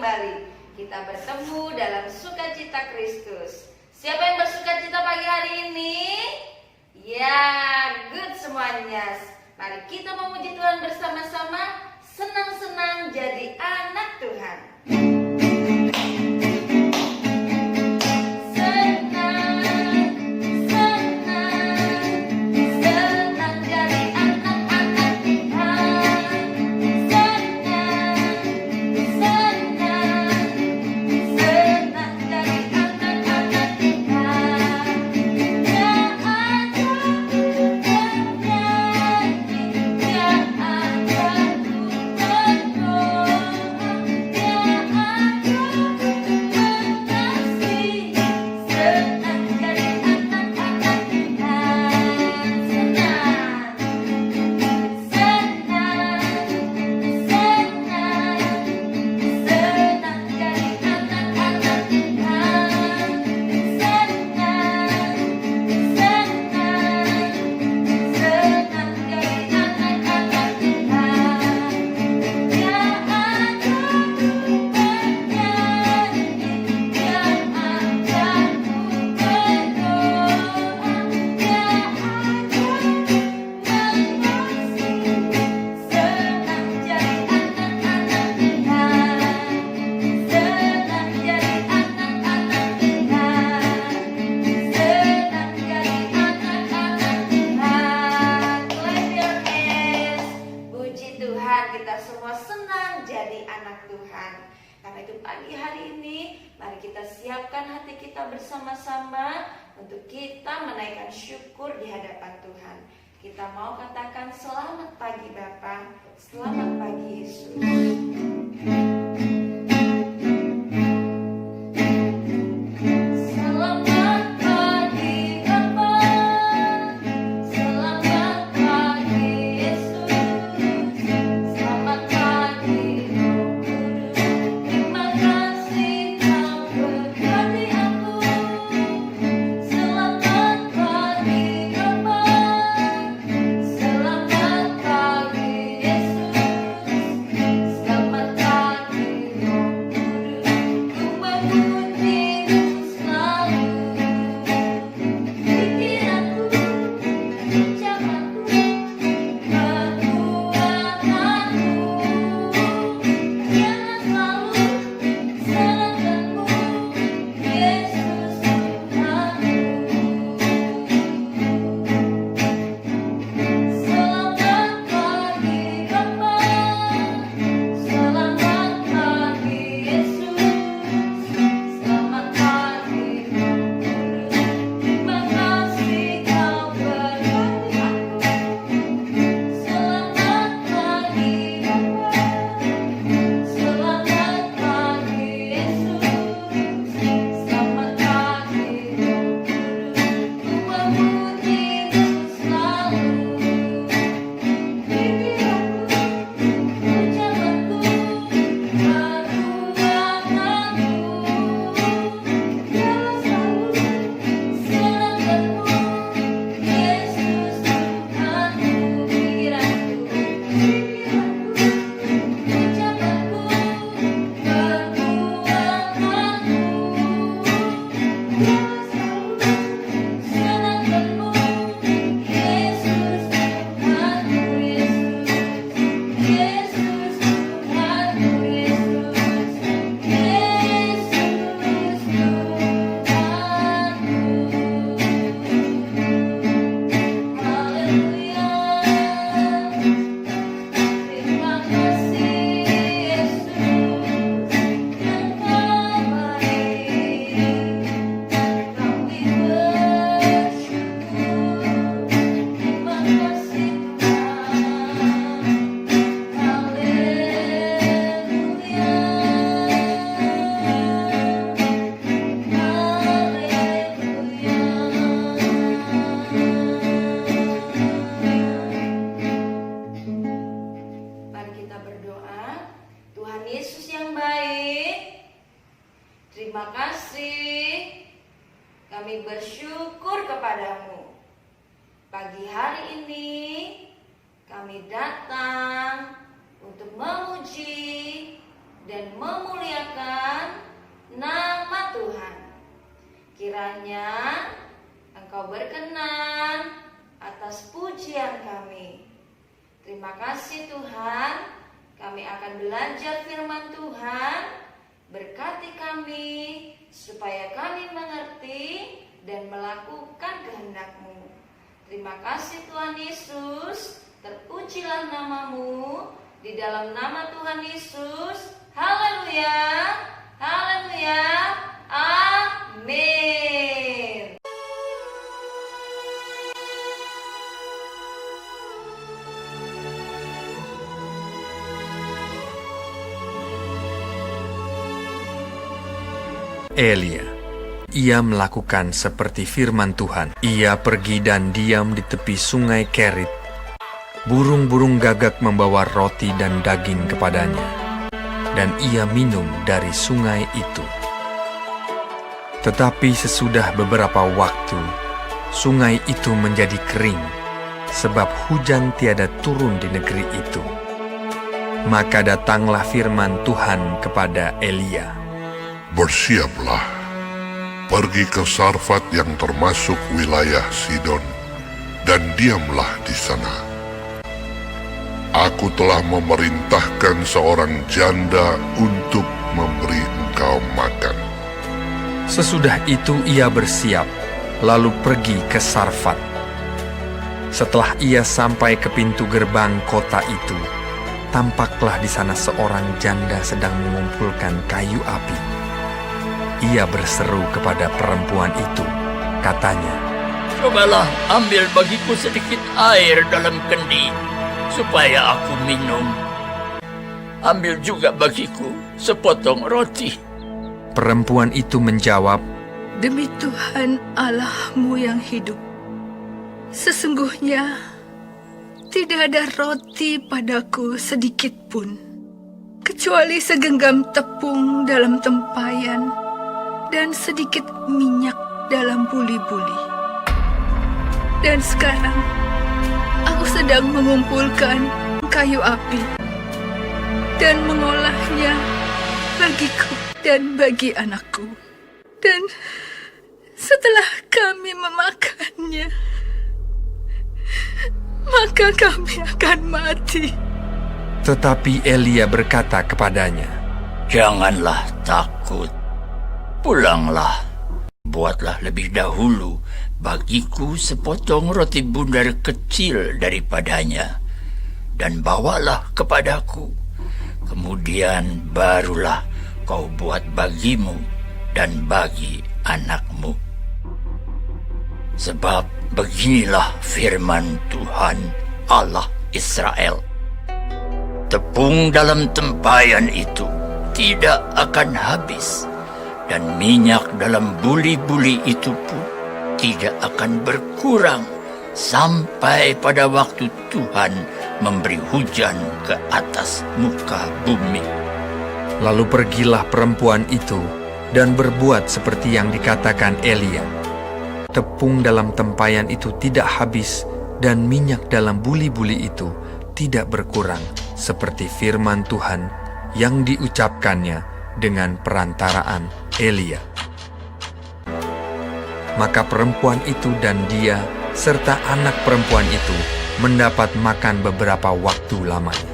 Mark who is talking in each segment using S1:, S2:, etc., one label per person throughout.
S1: kembali. Kita bertemu dalam sukacita Kristus. Siapa yang bersukacita pagi hari ini? Ya, good semuanya. Mari kita memuji Tuhan bersama-sama. Senang-senang jadi anak Tuhan. Kita semua senang jadi anak Tuhan. Karena itu pagi hari ini mari kita siapkan hati kita bersama-sama untuk kita menaikkan syukur di hadapan Tuhan. Kita mau katakan selamat pagi Bapa, selamat pagi Yesus.
S2: Terima kasih, kami bersyukur kepadamu. Pagi hari ini kami datang untuk memuji, dan memuliakan nama Tuhan. Kiranya Engkau berkenan atas pujian kami. Terima kasih Tuhan, kami akan belajar firman Tuhan. Berkati kami supaya kami mengerti dan melakukan kehendak-Mu. Terima kasih Tuhan Yesus, terpujilah nama-Mu di dalam nama Tuhan Yesus. Haleluya, haleluya, amin.
S3: Elia. Ia melakukan seperti firman Tuhan. Ia pergi dan diam di tepi sungai Kerit. Burung-burung gagak membawa roti dan daging kepadanya, dan ia minum dari sungai itu. Tetapi sesudah beberapa waktu, sungai itu menjadi kering, sebab hujan tiada turun di negeri itu. Maka datanglah firman Tuhan kepada Elia.
S4: Bersiaplah, pergi ke Sarfat yang termasuk wilayah Sidon, dan diamlah di sana. Aku telah memerintahkan seorang janda untuk memberi engkau makan.
S3: Sesudah itu ia bersiap, lalu pergi ke Sarfat. Setelah ia sampai ke pintu gerbang kota itu, tampaklah di sana seorang janda sedang mengumpulkan kayu api. Ia berseru kepada perempuan itu, katanya,
S5: "Cobalah ambil bagiku sedikit air dalam kendi, supaya aku minum. Ambil juga bagiku sepotong roti."
S3: Perempuan itu menjawab,
S6: "Demi Tuhan Allahmu yang hidup, sesungguhnya tidak ada roti padaku sedikit pun, kecuali segenggam tepung dalam tempayan dan sedikit minyak dalam buli-buli. Dan sekarang aku sedang mengumpulkan kayu api dan mengolahnya bagiku dan bagi anakku. Dan setelah kami memakannya, maka kami akan mati."
S3: Tetapi Elia berkata kepadanya,
S5: "Janganlah takut. Pulanglah, buatlah lebih dahulu bagiku sepotong roti bundar kecil daripadanya, dan bawalah kepadaku. Kemudian barulah kau buat bagimu dan bagi anakmu. Sebab beginilah firman Tuhan Allah Israel. Tepung dalam tempayan itu tidak akan habis, dan minyak dalam buli-buli itu pun tidak akan berkurang sampai pada waktu Tuhan memberi hujan ke atas muka bumi."
S3: Lalu pergilah perempuan itu dan berbuat seperti yang dikatakan Elia. Tepung dalam tempayan itu tidak habis, dan minyak dalam buli-buli itu tidak berkurang, seperti firman Tuhan yang diucapkannya dengan perantaraan Elia. Maka perempuan itu dan dia serta anak perempuan itu mendapat makan beberapa waktu lamanya.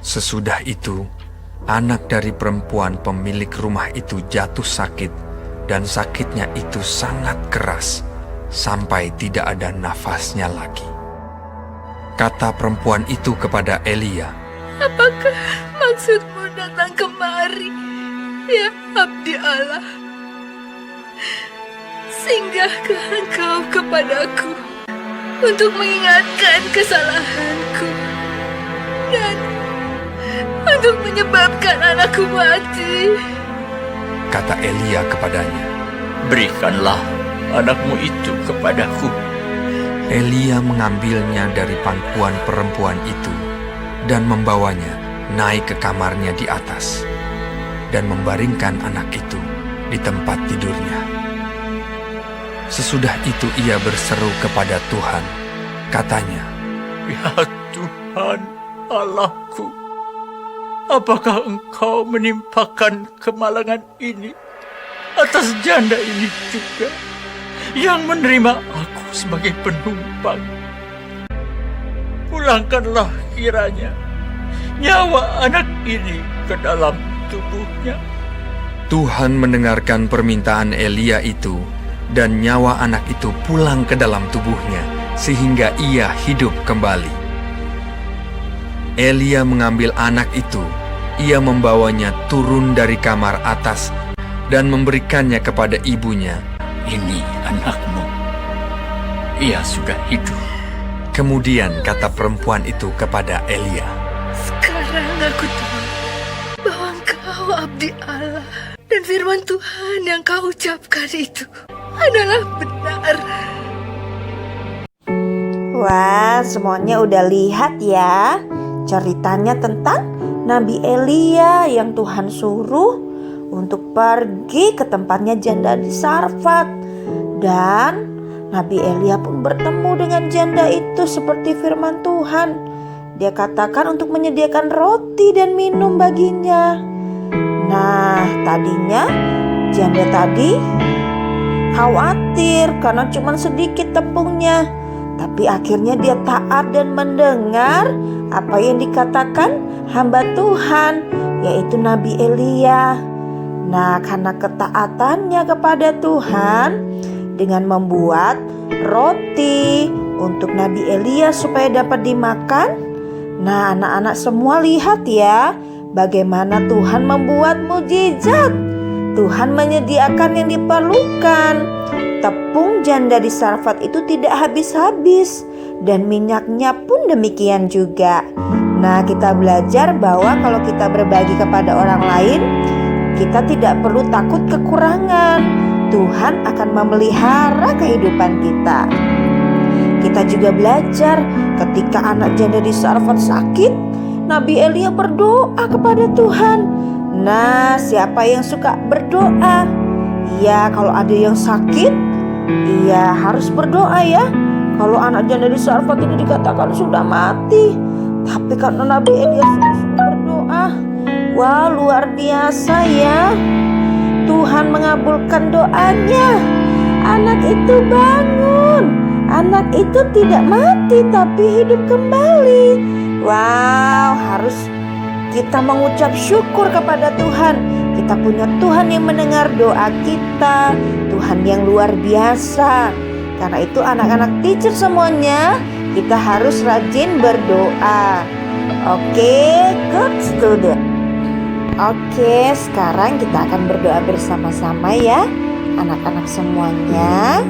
S3: Sesudah itu, anak dari perempuan pemilik rumah itu jatuh sakit, dan sakitnya itu sangat keras, sampai tidak ada nafasnya lagi. Kata perempuan itu kepada Elia,
S6: "Apakah maksudmu datang kemari, ya abdi Allah? Singgahkah engkau kepadaku untuk mengingatkan kesalahanku dan untuk menyebabkan anakku mati?"
S3: Kata Elia kepadanya,
S5: "Berikanlah anakmu itu kepadaku."
S3: Elia mengambilnya dari pangkuan perempuan itu dan membawanya naik ke kamarnya di atas dan membaringkan anak itu di tempat tidurnya. Sesudah itu ia berseru kepada Tuhan, katanya,
S5: "Ya Tuhan Allahku, apakah engkau menimpakan kemalangan ini atas janda ini juga, yang menerima aku sebagai penumpang? Pulangkanlah kiranya nyawa anak ini ke dalam tubuhnya.
S3: Tuhan mendengarkan permintaan Elia itu, dan nyawa anak itu pulang ke dalam tubuhnya, sehingga ia hidup kembali. Elia mengambil anak itu, ia membawanya turun dari kamar atas, dan memberikannya kepada ibunya.
S5: Ini anakmu, ia sudah hidup.
S3: Kemudian kata perempuan itu kepada Elia,
S6: Sekarang aku tahu bahwa engkau abdi Allah, dan firman Tuhan yang kau ucapkan itu adalah benar.
S1: Wah, semuanya udah lihat ya ceritanya tentang Nabi Elia yang Tuhan suruh untuk pergi ke tempatnya janda di Sarfat. Dan Nabi Elia pun bertemu dengan janda itu seperti firman Tuhan. Dia katakan untuk menyediakan roti dan minum baginya. Nah, tadinya janda tadi khawatir karena cuma sedikit tepungnya. Tapi akhirnya dia taat dan mendengar apa yang dikatakan hamba Tuhan, yaitu Nabi Elia. Nah, karena ketaatannya kepada Tuhan dengan membuat roti untuk Nabi Elia supaya dapat dimakan. Nah, anak-anak semua lihat ya bagaimana Tuhan membuat mukjizat. Tuhan menyediakan yang diperlukan. Tepung janda di Sarfat itu tidak habis-habis, dan minyaknya pun demikian juga. Nah, kita belajar bahwa kalau kita berbagi kepada orang lain, kita tidak perlu takut kekurangan. Tuhan akan memelihara kehidupan kita. Kita juga belajar ketika anak janda di Sarfat sakit, Nabi Elia berdoa kepada Tuhan. Nah, siapa yang suka berdoa? Ya, kalau ada yang sakit, iya harus berdoa ya. Kalau anak janda di Sarfat ini dikatakan sudah mati, tapi karena Nabi Elia sungguh berdoa, wah luar biasa ya. Tuhan mengabulkan doanya. Anak itu bangun. Anak itu tidak mati tapi hidup kembali. Wow, harus kita mengucap syukur kepada Tuhan. Kita punya Tuhan yang mendengar doa kita, Tuhan yang luar biasa. Karena itu anak-anak teacher semuanya, kita harus rajin berdoa. Oke, good student. Oke, sekarang kita akan berdoa bersama-sama ya, anak-anak semuanya.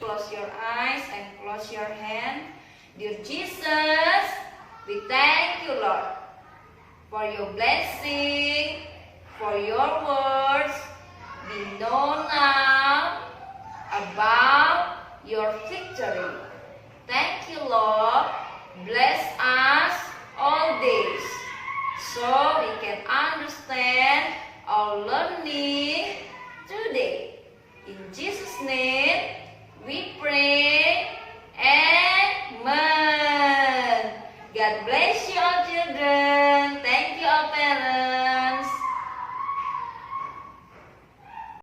S2: Close your eyes and close your hand. Dear Jesus, we thank you, Lord, for your blessing, for your words. We know now about your victory. Thank you, Lord. Bless us all days so we can understand